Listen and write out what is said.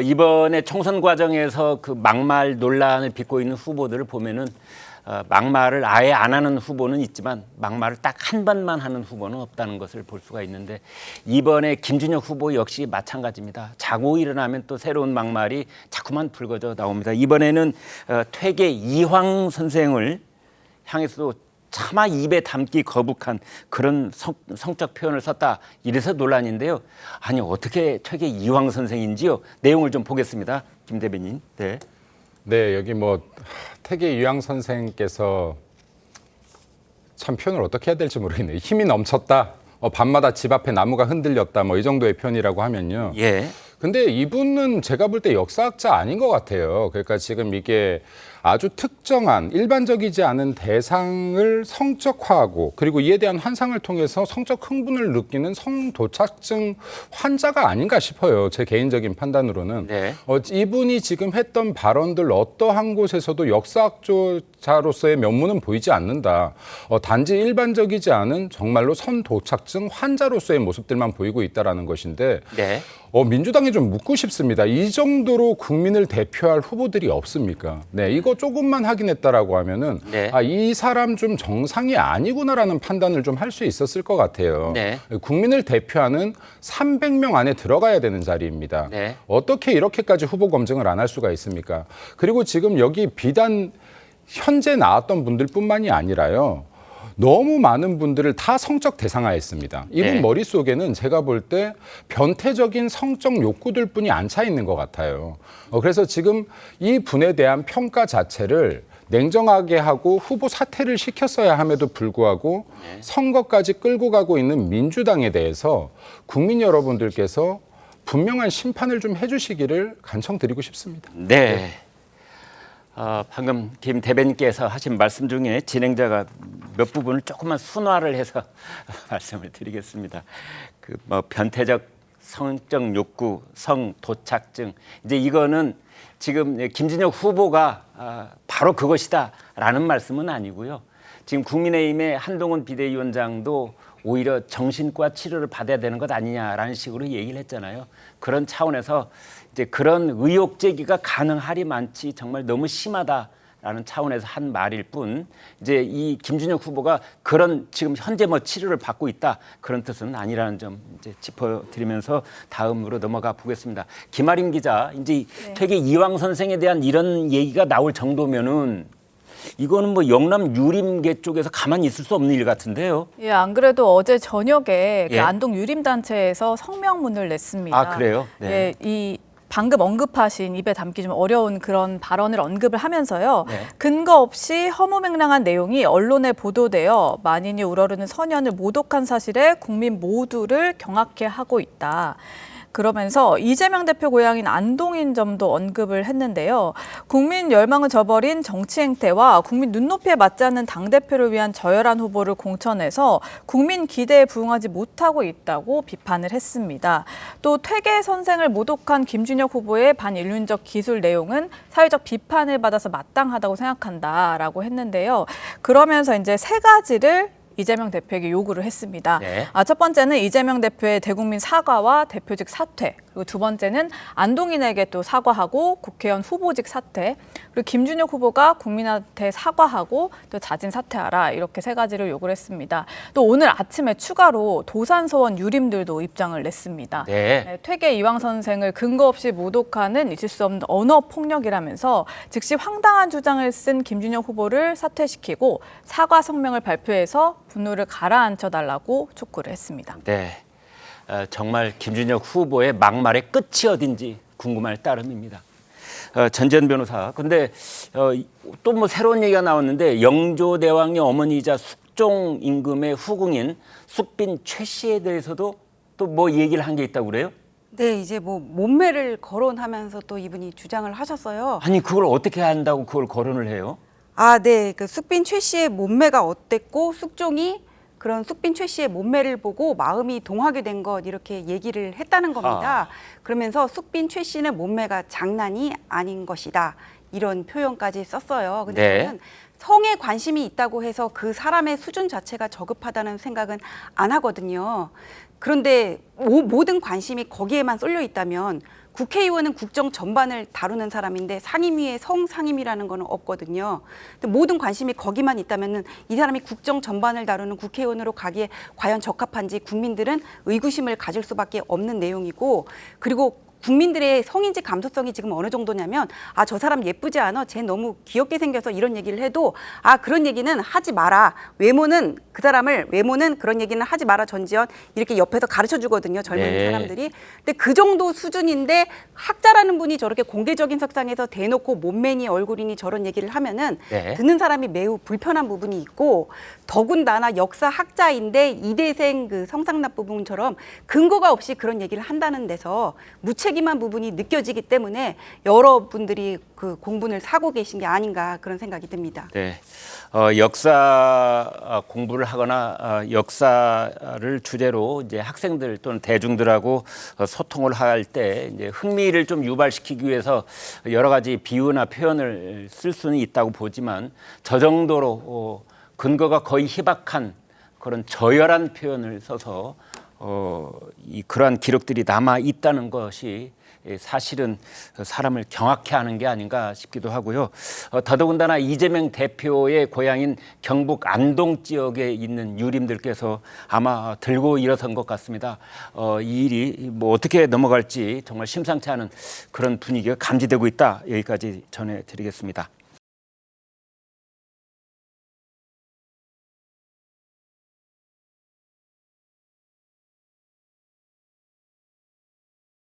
이번에 총선 과정에서 그 막말 논란을 빚고 있는 후보들을 보면은 막말을 아예 안 하는 후보는 있지만 막말을 딱 한 번만 하는 후보는 없다는 것을 볼 수가 있는데, 이번에 김준혁 후보 역시 마찬가지입니다. 자고 일어나면 또 새로운 막말이 자꾸만 불거져 나옵니다. 이번에는 퇴계 이황 선생을 향해서도 차마 입에 담기 거북한 그런 성적 표현을 썼다, 이래서 논란인데요. 아니, 어떻게 퇴계 이황 선생인지요? 내용을 좀 보겠습니다. 김 대변인. 네. 네, 여기 퇴계 이황 선생께서 참 표현을 어떻게 해야 될지 모르겠네요. 힘이 넘쳤다. 밤마다 집 앞에 나무가 흔들렸다. 이 정도의 표현이라고 하면요. 예. 근데 이분은 제가 볼 때 역사학자 아닌 것 같아요. 그러니까 지금 이게 아주 특정한 일반적이지 않은 대상을 성적화하고, 그리고 이에 대한 환상을 통해서 성적 흥분을 느끼는 성도착증 환자가 아닌가 싶어요. 제 개인적인 판단으로는. 네. 이분이 지금 했던 발언들 어떠한 곳에서도 역사학자로서의 면모는 보이지 않는다. 단지 일반적이지 않은 정말로 선도착증 환자로서의 모습들만 보이고 있다라는 것인데, 네. 민주당에 좀 묻고 싶습니다. 이 정도로 국민을 대표할 후보들이 없습니까? 네, 이거 조금만 확인했다라고 하면은 네. 이 사람 좀 정상이 아니구나라는 판단을 좀 할 수 있었을 것 같아요. 네. 국민을 대표하는 300명 안에 들어가야 되는 자리입니다. 네. 어떻게 이렇게까지 후보 검증을 안 할 수가 있습니까? 그리고 지금 여기 비단 현재 나왔던 분들뿐만이 아니라요. 너무 많은 분들을 다 성적 대상화했습니다. 이분 네. 머릿속에는 제가 볼 때 변태적인 성적 욕구들 뿐이 안 차 있는 것 같아요. 그래서 지금 이 분에 대한 평가 자체를 냉정하게 하고 후보 사퇴를 시켰어야 함에도 불구하고 선거까지 끌고 가고 있는 민주당에 대해서 국민 여러분들께서 분명한 심판을 좀 해주시기를 간청드리고 싶습니다. 네. 방금 김 대변인께서 하신 말씀 중에 진행자가 몇 부분을 조금만 순화를 해서 말씀을 드리겠습니다. 변태적 성적 욕구, 성도착증, 이제 이거는 지금 김준혁 후보가 바로 그것이다라는 말씀은 아니고요. 지금 국민의힘의 한동훈 비대위원장도 오히려 정신과 치료를 받아야 되는 것 아니냐라는 식으로 얘기를 했잖아요. 그런 차원에서 이제 그런 의혹 제기가 가능하리 많지 정말 너무 심하다라는 차원에서 한 말일 뿐, 이제 이 김준혁 후보가 그런 지금 현재 치료를 받고 있다, 그런 뜻은 아니라는 점 이제 짚어드리면서 다음으로 넘어가 보겠습니다. 김아림 기자, 이제 퇴계 이황 선생에 대한 이런 얘기가 나올 정도면은 이거는 영남 유림계 쪽에서 가만히 있을 수 없는 일 같은데요. 예, 안 그래도 어제 저녁에 예? 안동 유림단체에서 성명문을 냈습니다. 아, 그래요? 네. 예, 이 방금 언급하신 입에 담기 좀 어려운 그런 발언을 언급을 하면서요. 네. 근거 없이 허무맹랑한 내용이 언론에 보도되어 만인이 우러르는 선현을 모독한 사실에 국민 모두를 경악해 하고 있다. 그러면서 이재명 대표 고향인 안동인 점도 언급을 했는데요. 국민 열망을 저버린 정치 행태와 국민 눈높이에 맞지 않는 당대표를 위한 저열한 후보를 공천해서 국민 기대에 부응하지 못하고 있다고 비판을 했습니다. 또 퇴계 선생을 모독한 김준혁 후보의 반인륜적 기술 내용은 사회적 비판을 받아서 마땅하다고 생각한다라고 했는데요. 그러면서 이제 세 가지를 이재명 대표에게 요구를 했습니다. 네. 첫 번째는 이재명 대표의 대국민 사과와 대표직 사퇴, 그리고 두 번째는 안동인에게 또 사과하고 국회의원 후보직 사퇴, 그리고 김준혁 후보가 국민한테 사과하고 또 자진 사퇴하라, 이렇게 세 가지를 요구를 했습니다. 또 오늘 아침에 추가로 도산서원 유림들도 입장을 냈습니다. 네. 퇴계 이황 선생을 근거 없이 모독하는 있을 수 없는 언어 폭력이라면서 즉시 황당한 주장을 쓴 김준혁 후보를 사퇴시키고 사과 성명을 발표해서 분노를 가라앉혀달라고 촉구를 했습니다. 네. 정말 김준혁 후보의 막말의 끝이 어딘지 궁금할 따름입니다. 전지현 변호사, 근데 또 새로운 얘기가 나왔는데, 영조대왕의 어머니이자 숙종 임금의 후궁인 숙빈 최 씨에 대해서도 또 얘기를 한 게 있다고 그래요? 네, 이제 몸매를 거론하면서 또 이분이 주장을 하셨어요. 아니, 그걸 어떻게 한다고 그걸 거론을 해요? 네, 그 숙빈 최 씨의 몸매가 어땠고 숙종이 그런 숙빈 최 씨의 몸매를 보고 마음이 동하게 된 것, 이렇게 얘기를 했다는 겁니다. 그러면서 숙빈 최 씨는 몸매가 장난이 아닌 것이다, 이런 표현까지 썼어요. 근데 저는 성에 관심이 있다고 해서 그 사람의 수준 자체가 저급하다는 생각은 안 하거든요. 그런데 모든 관심이 거기에만 쏠려 있다면 국회의원은 국정 전반을 다루는 사람인데 상임위에 성상임이라는 거는 없거든요. 근데 모든 관심이 거기만 있다면은 이 사람이 국정 전반을 다루는 국회의원으로 가기에 과연 적합한지 국민들은 의구심을 가질 수밖에 없는 내용이고, 그리고 국민들의 성인지 감수성이 지금 어느 정도냐면 아, 저 사람 예쁘지 않아? 쟤 너무 귀엽게 생겨서 이런 얘기를 해도 아, 그런 얘기는 하지 마라. 외모는 그 사람을 외모는 그런 얘기는 하지 마라. 전지현 이렇게 옆에서 가르쳐 주거든요. 젊은 네. 사람들이. 근데 그 정도 수준인데 학자라는 분이 저렇게 공개적인 석상에서 대놓고 몸매니 얼굴이니 저런 얘기를 하면은 네. 듣는 사람이 매우 불편한 부분이 있고, 더군다나 역사학자인데 이대생 그 성상납 부분처럼 근거가 없이 그런 얘기를 한다는 데서 무책임한 부분이 느껴지기 때문에 여러분들이 그 공분을 사고 계신 게 아닌가 그런 생각이 듭니다. 네, 역사 공부를 하거나 역사를 주제로 이제 학생들 또는 대중들하고 소통을 할 때 이제 흥미를 좀 유발시키기 위해서 여러 가지 비유나 표현을 쓸 수는 있다고 보지만 저 정도로 근거가 거의 희박한 그런 저열한 표현을 써서 그러한 기록들이 남아 있다는 것이 사실은 사람을 경악해 하는 게 아닌가 싶기도 하고요. 더더군다나 이재명 대표의 고향인 경북 안동 지역에 있는 유림들께서 아마 들고 일어선 것 같습니다. 이 일이 뭐 어떻게 넘어갈지 정말 심상치 않은 그런 분위기가 감지되고 있다. 여기까지 전해드리겠습니다.